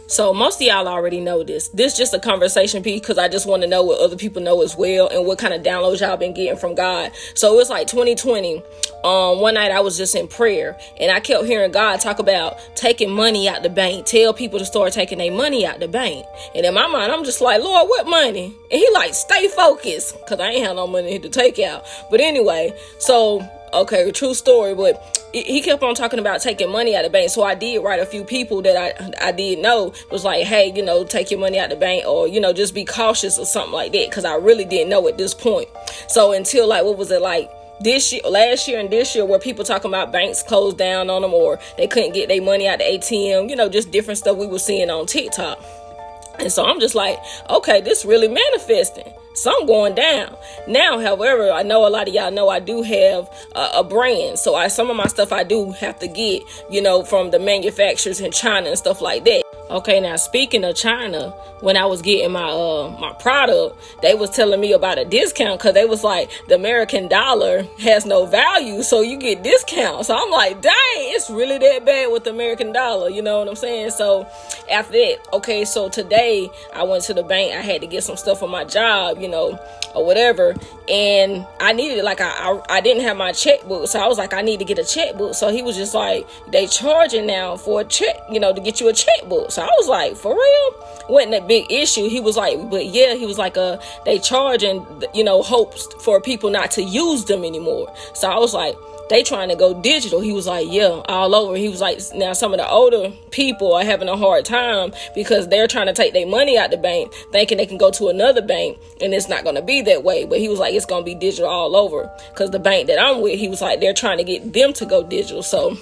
So most of y'all already know this. This is just a conversation piece because I just want to know what other people know as well and what kind of downloads y'all been getting from God. So it was like 2020. One night I was just in prayer and I kept hearing God talk about taking money out the bank. Tell people to start taking their money out the bank. And in my mind, I'm just like, Lord, what money? And he like, stay focused, because I ain't have no money to take out. But anyway, so okay, true story, but he kept on talking about taking money out of the bank. So I did write a few people that I did know was like, hey, take your money out the bank, or, just be cautious or something like that. Because I really didn't know at this point. So until like, what was it like this year, last year and this year, where people talking about banks closed down on them or they couldn't get their money out the ATM, just different stuff we were seeing on TikTok. And so I'm just like, okay, this really manifesting. Some going down. Now, however, I know a lot of y'all know I do have a brand. So some of my stuff I do have to get, from the manufacturers in China and stuff like that. Okay, now speaking of China, when I was getting my product, they was telling me about a discount because they was like, the American dollar has no value, so you get discounts. So I'm like, dang, it's really that bad with the American dollar, you know what I'm saying? So after that, okay, so today I went to the bank. I had to get some stuff for my job, or whatever, and I needed, like, I didn't have my checkbook, so I was like, I need to get a checkbook. So he was just like, they charging now for a check, to get you a checkbook. So I was like, for real? Wasn't a big issue. He was like, but yeah, he was like, they charging, hopes for people not to use them anymore. So I was like, they trying to go digital. He was like, yeah, all over. He was like, now some of the older people are having a hard time because they're trying to take their money out the bank, thinking they can go to another bank, and it's not going to be that way. But he was like, it's going to be digital all over, because the bank that I'm with, he was like, they're trying to get them to go digital. So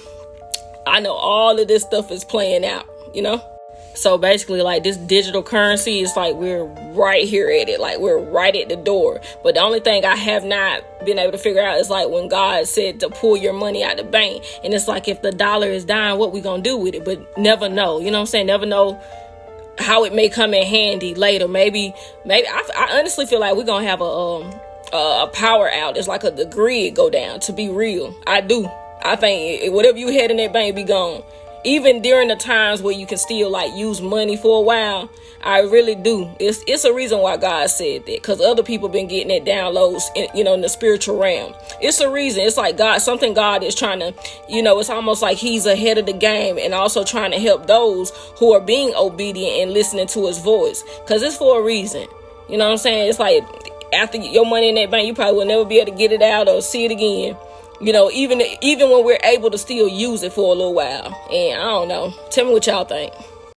I know all of this stuff is playing out, So basically, like, this digital currency is like, we're right here at it. Like, we're right at the door. But the only thing I have not been able to figure out is like when God said to pull your money out the bank. And it's like, if the dollar is dying, what we gonna do with it? But never know. You know what I'm saying? Never know how it may come in handy later. Maybe I honestly feel like we're gonna have a power out. It's like the grid go down, to be real. I do. I think whatever you had in that bank be gone. Even during the times where you can still like use money for a while, I really do. It's a reason why God said that, because other people been getting it downloads, in the spiritual realm. It's a reason. It's like something God is trying to, it's almost like he's ahead of the game and also trying to help those who are being obedient and listening to his voice, because it's for a reason. You know what I'm saying? It's like, after your money in that bank, you probably will never be able to get it out or see it again. Even when we're able to still use it for a little while. And I don't know. Tell me what y'all think.